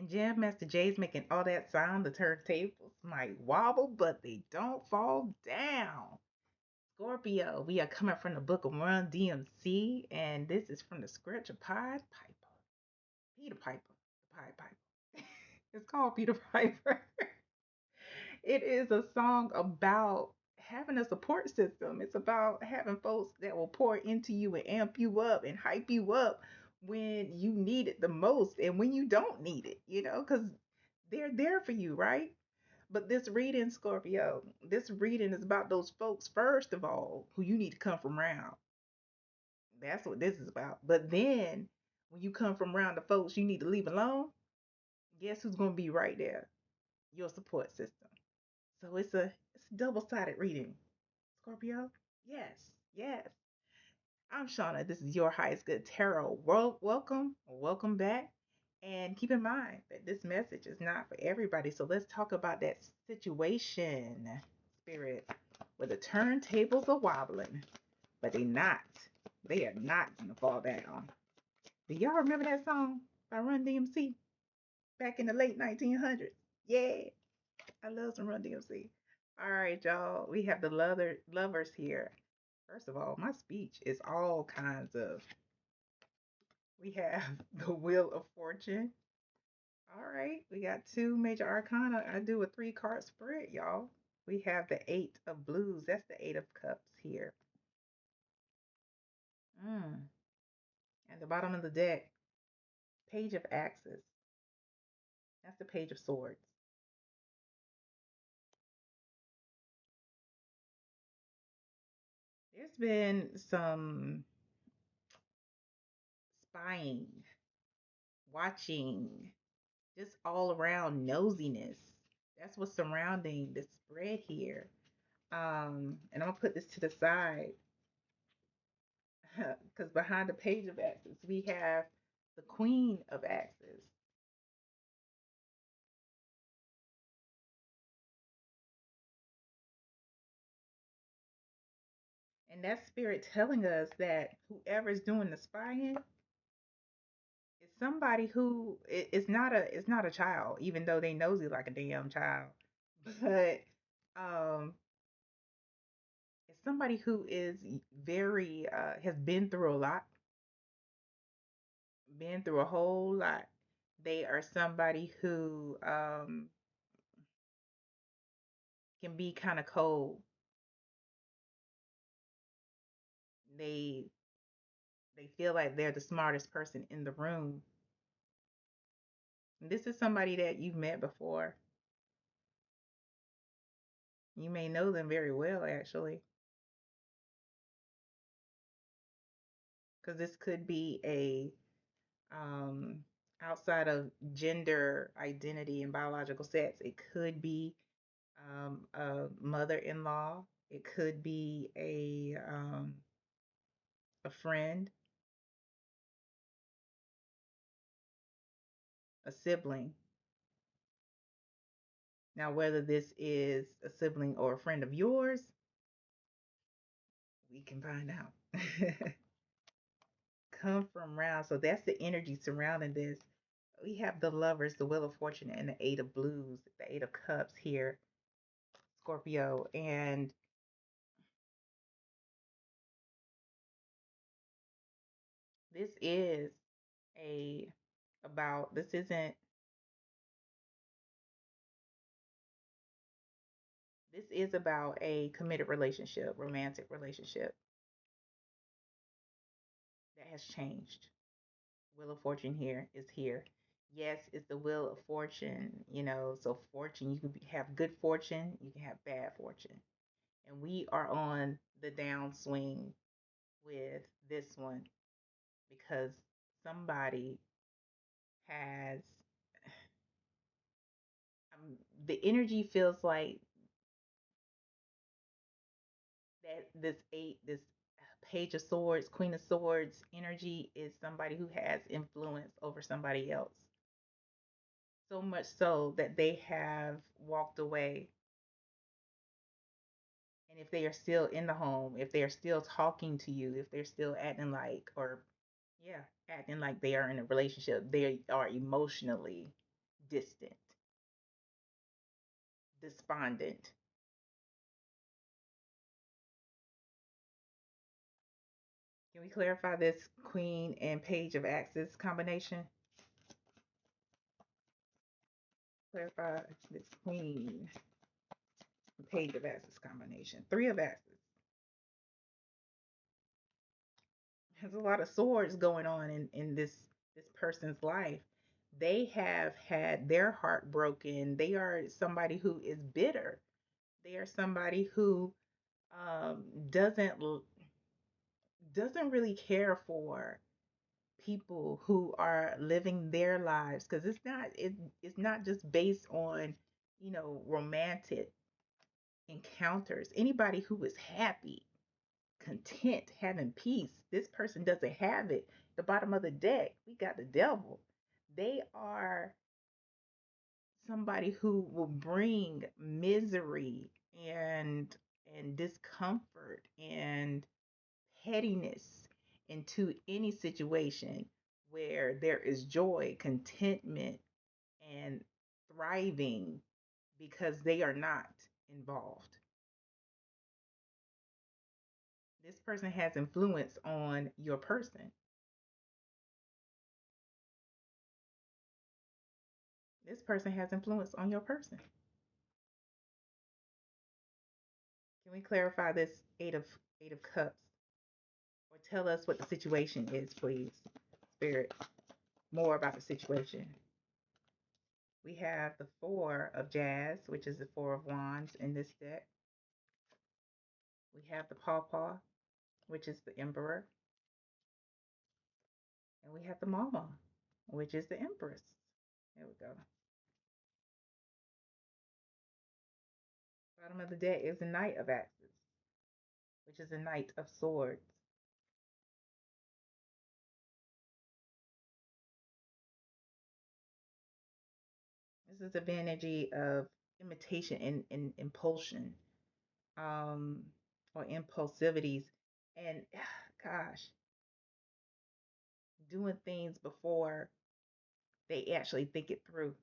And Jam Master Jay's making all that sound. The turntables might wobble, but they don't fall down. Scorpio, we are coming from the book of Run DMC, and this is from the scripture Pied Piper. Peter Piper, the Pied Piper. It's called Peter Piper. It is a song about having a support system. It's about having folks that will pour into you and amp you up and hype you up when you need it the most and when you don't need it, because they're there for you, right? But this reading, Scorpio, this reading is about those folks, first of all, who you need to come from around. That's what this is about. But then when you come from around the folks you need to leave alone, guess who's going to be right there? Your support system. So it's a double-sided reading. Scorpio? Yes, yes. I'm Shauna. This is your highest good tarot. Welcome back. And keep in mind that this message is not for everybody. So let's talk about that situation, spirit, where the turntables are wobbling, but they are not gonna fall down. Do y'all remember that song by Run DMC back in the late 1900s? Yeah, I love some Run DMC. All right, y'all. We have the lovers here. First of all, my speech is all kinds of. We have the Wheel of Fortune. All right, we got two major arcana. I do a three-card spread, y'all. We have the Eight of Blues. That's the Eight of Cups here. Mm. At the bottom of the deck, Page of Axes. That's the Page of Swords. There's been some spying, watching, just all around nosiness. That's what's surrounding the spread here. And I'm gonna put this to the side because behind the Page of Axes, we have the Queen of Axes. And that spirit telling us that whoever's doing the spying is somebody who is not a child, even though they nosy like a damn child. But um it's somebody who is very has been through a lot, been through a whole lot. They are somebody who can be kind of cold. They they feel like they're the smartest person in the room. And this is somebody that you've met before. You may know them very well, actually, because this could be a um, outside of gender identity and biological sex. It could be a mother-in-law. It could be a friend, a sibling. Now, whether this is a sibling or a friend of yours, we can find out. Come from round. So that's the energy surrounding this. We have the lovers, the Wheel of Fortune, and the Eight of Blues, the Eight of Cups here, Scorpio. And this is a about this isn't this is about a committed relationship, romantic relationship that has changed. Wheel of Fortune here is here. Yes, it's the Wheel of Fortune. So fortune, you can have good fortune, you can have bad fortune. And we are on the downswing with this one because somebody has the energy feels like that this Page of Swords, Queen of Swords energy is somebody who has influence over somebody else. So much so that they have walked away. And if they are still in the home, if they are still talking to you, if they're still acting like they are in a relationship, they are emotionally. distant, despondent. Can we clarify this Queen and Page of Axes combination? Clarify this Queen and Page of Axes combination. Three of Axes. There's a lot of swords going on in this person's life. They have had their heart broken. They are somebody who is bitter. They are somebody who um, doesn't doesn't really care for people who are living their lives, because it's not just based on romantic encounters. Anybody who is happy, content, having peace, this person doesn't have it. The bottom of the deck, we got the devil. They are somebody who will bring misery and discomfort and pettiness into any situation where there is joy, contentment, and thriving, because they are not involved. This person has influence on your person. This person has influence on your person. Can we clarify this eight of cups, or tell us what the situation is, please, Spirit? More about the situation. We have the four of jazz, which is the four of wands in this deck. We have the pawpaw, which is the emperor. And we have the mama, which is the empress. There we go. Bottom of the deck is the knight of axes, which is the knight of swords. This is the energy of imitation and impulsion, um, or impulsivities, and gosh, doing things before they actually think it through.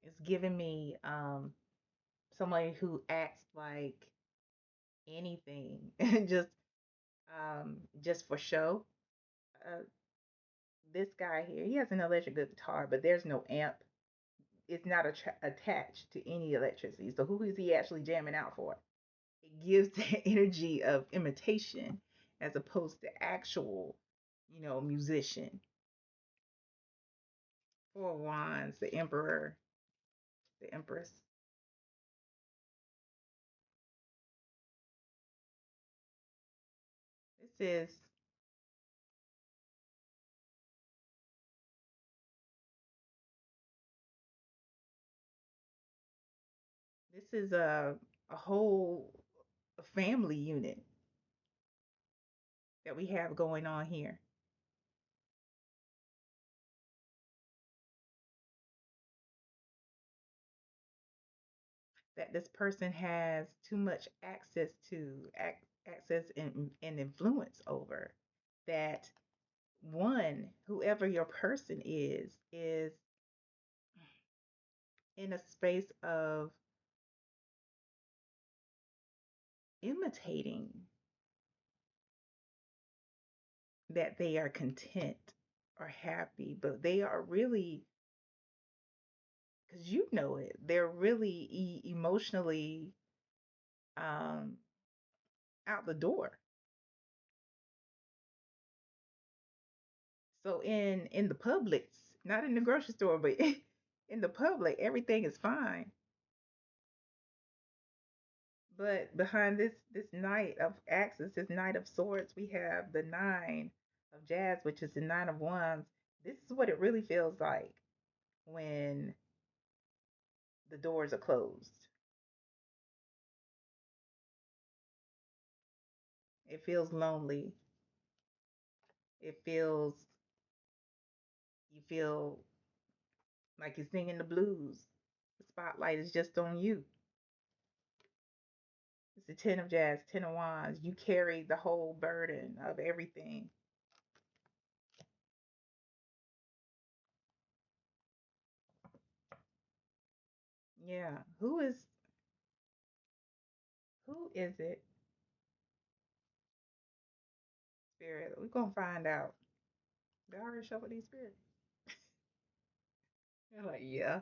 It's giving me somebody who acts like anything, just for show. Uh, this guy here, he has an electric guitar, but there's no amp. It's not attached to any electricity. So who is he actually jamming out for? It gives the energy of imitation as opposed to actual, musician. Four of Wands, the Emperor, the Empress. This is this is a whole family unit that we have going on here. That this person has too much access to, access and influence over. That one, whoever your person is in a space of imitating that they are content or happy, but they are really, because you know it, they're really emotionally um, out the door. So in the Publix, not in the grocery store, but in the public, everything is fine. But behind this knight of axes, this knight of swords, we have the nine of jazz, which is the nine of wands. This is what it really feels like when the doors are closed. It feels lonely. It feels, you feel like you're singing the blues. The spotlight is just on you. It's the Ten of Jazz, Ten of Wands. You carry the whole burden of everything. Yeah. Who is it? Spirit. We're gonna find out. Did I already shuffle these spirits? You're like, yeah.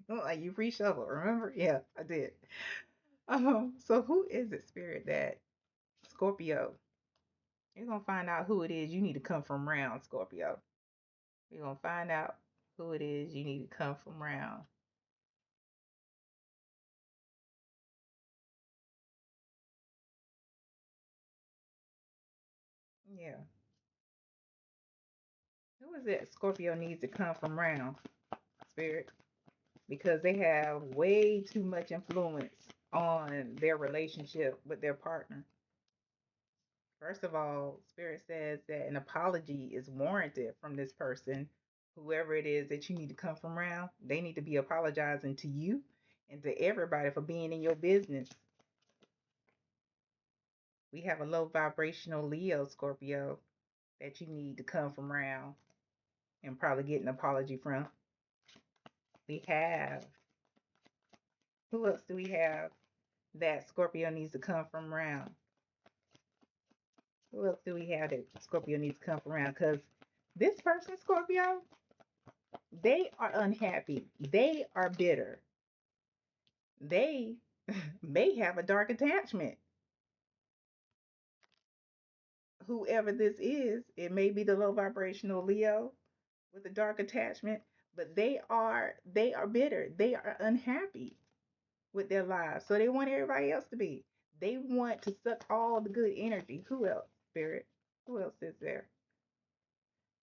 Like you reshuffle, remember? Yeah, I did. So who is it, Spirit, that Scorpio? You're gonna find out who it is you need to come from round, Scorpio. We're gonna find out who it is you need to come from round. Yeah. Who is it Scorpio needs to come from round, Spirit? Because they have way too much influence on their relationship with their partner. First of all, Spirit says that an apology is warranted from this person, whoever it is that you need to come from around. They need to be apologizing to you and to everybody for being in your business. We have a low vibrational Leo, Scorpio, that you need to come from around and probably get an apology from. We have, who else do we have that Scorpio needs to come from around? Who else do we have that Scorpio needs to come from around? Because this person, Scorpio, they are unhappy. They are bitter. They may have a dark attachment. Whoever this is, it may be the low vibrational Leo with a dark attachment, but they are bitter. They are unhappy with their lives. So they want everybody else to be. They want to suck all the good energy. Who else, Spirit? Who else is there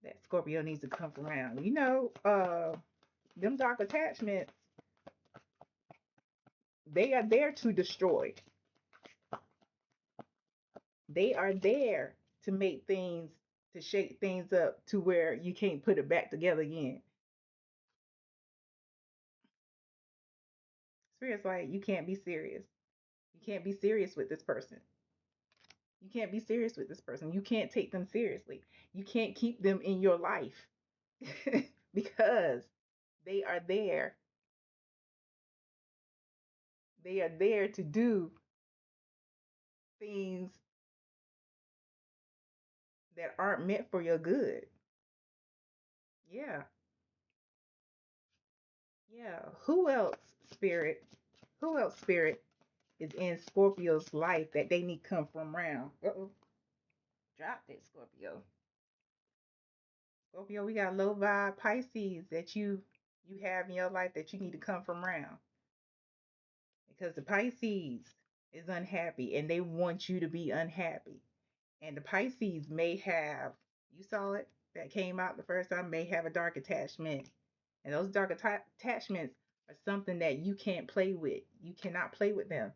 that Scorpio needs to come around? Them dark attachments, they are there to destroy. They are there to make things, to shake things up to where you can't put it back together again. Spirit's like, you can't be serious. You can't be serious with this person. You can't be serious with this person. You can't take them seriously. You can't keep them in your life because they are there. They are there to do things that aren't meant for your good. Yeah. Yeah. Who else, Spirit, is in Scorpio's life that they need come from around? Uh-oh. Drop it, Scorpio. Scorpio, we got low vibe Pisces that you have in your life that you need to come from around. Because the Pisces is unhappy and they want you to be unhappy. And the Pisces may have, you saw it, that came out the first time, may have a dark attachment. And those dark attachments are something that you can't play with. You cannot play with them.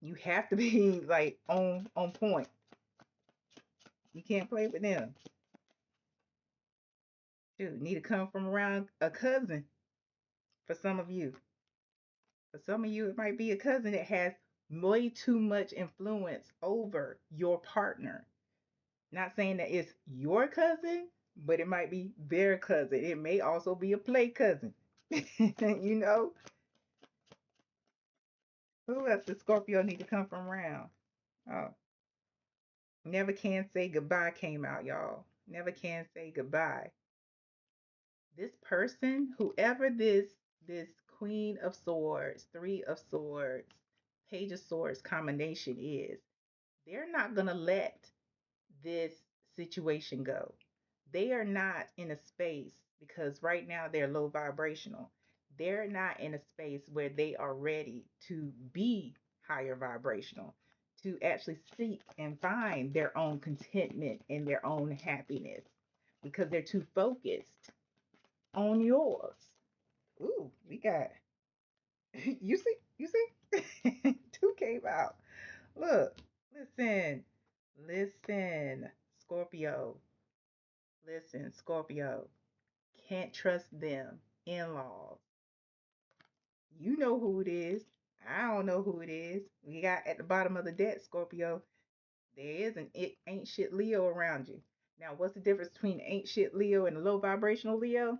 You have to be like on point. You can't play with them. Dude, need to come from around a cousin for some of you. For some of you, it might be a cousin that has way too much influence over your partner. Not saying that it's your cousin, but it might be their cousin. It may also be a play cousin. you know? Who else does Scorpio need to come from around? Oh, never can say goodbye came out, y'all. Never can say goodbye. This person, whoever this Queen of Swords, Three of Swords, Page of Swords combination is, they're not gonna let this situation go. They are not in a space because right now they're low vibrational. They're not in a space where they are ready to be higher vibrational, to actually seek and find their own contentment and their own happiness because they're too focused on yours. Ooh, we got you see two came out. Look, listen, listen, Scorpio. Listen, Scorpio. Can't trust them. In laws. You know who it is. I don't know who it is. We got at the bottom of the deck, Scorpio. There is an ain't shit Leo around you. Now, what's the difference between ain't shit Leo and low vibrational Leo?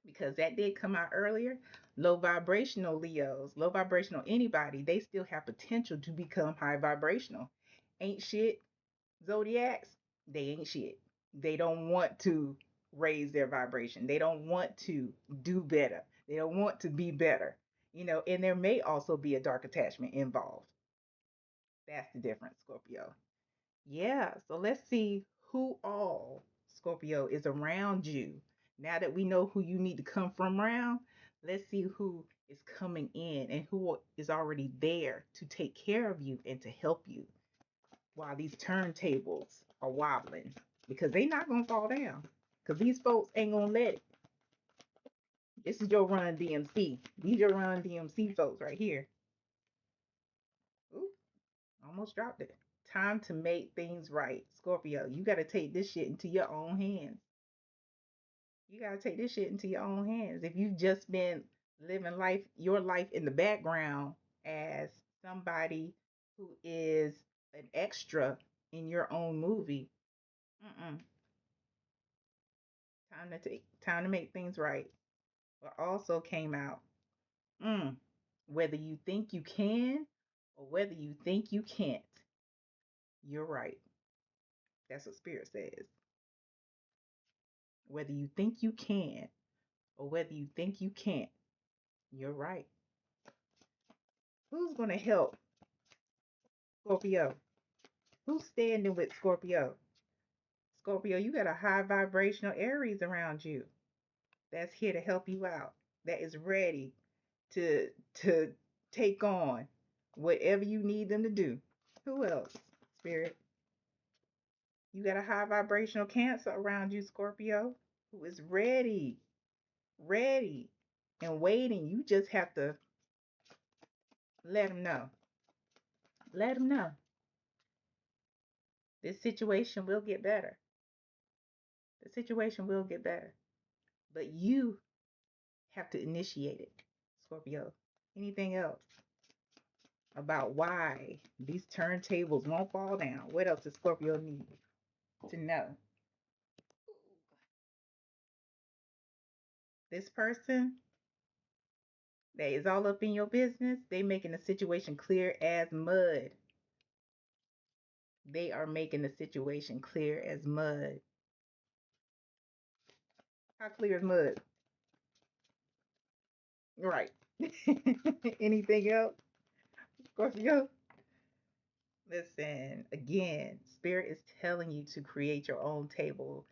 Because that did come out earlier. Low vibrational Leos, low vibrational anybody, they still have potential to become high vibrational. Ain't shit zodiacs, they ain't shit. They don't want to raise their vibration. They don't want to do better. They don't want to be better. And there may also be a dark attachment involved. That's the difference, Scorpio. Yeah, so let's see who all, Scorpio, is around you. Now that we know who you need to come from around, let's see who is coming in and who is already there to take care of you and to help you while these turntables are wobbling, because they not gonna fall down. Because these folks ain't gonna let it. This is your Run DMC. These your Run DMC folks right here. Ooh, almost dropped it. Time to make things right, Scorpio. You got to take this shit into your own hands. You got to take this shit into your own hands. If you've just been living your life in the background as somebody who is an extra in your own movie, mm-mm. Time to make things right. What also came out, mm, whether you think you can or whether you think you can't, you're right. That's what Spirit says. Whether you think you can or whether you think you can't, you're right. Who's going to help Scorpio? Who's standing with Scorpio? Scorpio, you got a high vibrational Aries around you that's here to help you out, that is ready to take on whatever you need them to do. Who else, Spirit? You got a high vibrational Cancer around you, Scorpio, who is ready, and waiting. You just have to let them know. Let them know. This situation will get better. The situation will get better. But you have to initiate it, Scorpio. Anything else about why these turntables won't fall down? What else does Scorpio need to know? This person that is all up in your business, they making the situation clear as mud. They are making the situation clear as mud. How clear is mud? Right. Anything else, Scorpio? Listen, again, Spirit is telling you to create your own table,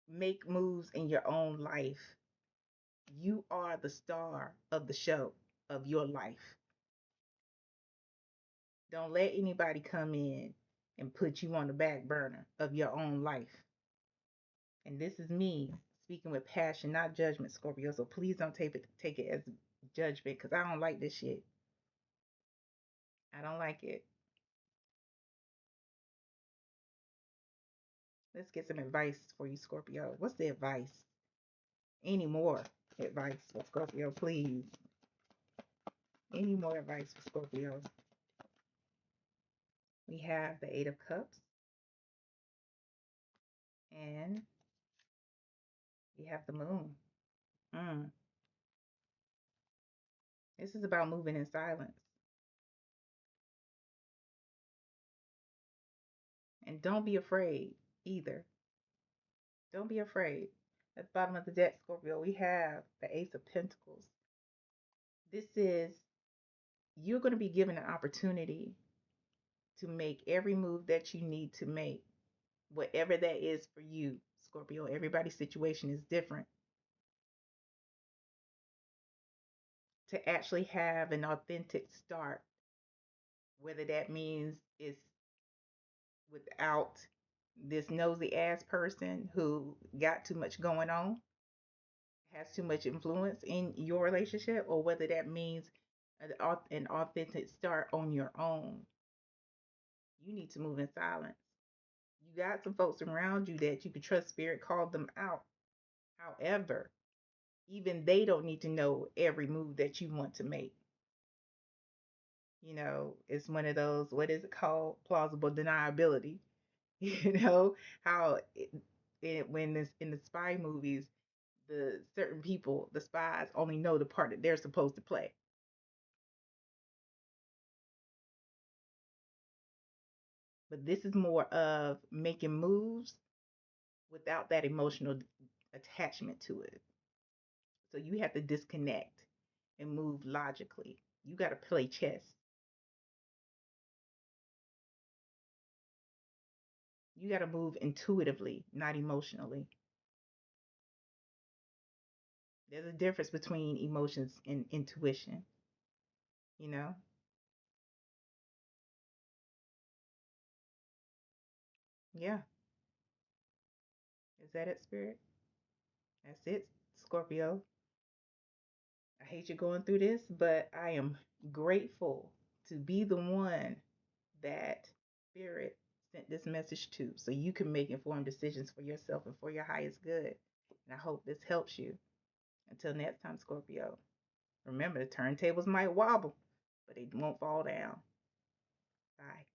make moves in your own life. You are the star of the show of your life. Don't let anybody come in and put you on the back burner of your own life. And this is me speaking with passion, not judgment, Scorpio. So please don't take it as judgment, because I don't like this shit. I don't like it. Let's get some advice for you, Scorpio. What's the advice? Any more advice for Scorpio, please? Any more advice for Scorpio? We have the Eight of Cups and we have the Moon. Mm. This is about moving in silence. And don't be afraid either. Don't be afraid. At the bottom of the deck, Scorpio, we have the Ace of Pentacles. This is, you're going to be given an opportunity to make every move that you need to make, whatever that is for you, Scorpio. Everybody's situation is different. To actually have an authentic start, whether that means it's without this nosy ass person who got too much going on, has too much influence in your relationship, or whether that means an authentic start on your own. You need to move in silence. You got some folks around you that you can trust. Spirit called them out. However, even they don't need to know every move that you want to make. It's one of those, what is it called? Plausible deniability. You know, how when this in the spy movies, the certain people, the spies, only know the part that they're supposed to play. But this is more of making moves without that emotional attachment to it. So you have to disconnect and move logically. You got to play chess. You got to move intuitively, not emotionally. There's a difference between emotions and intuition, you know? Yeah. Is that it, Spirit? That's it, Scorpio. I hate you going through this, but I am grateful to be the one that Spirit sent this message to so you can make informed decisions for yourself and for your highest good. And I hope this helps you. Until next time, Scorpio, remember the turntables might wobble, but they won't fall down. Bye.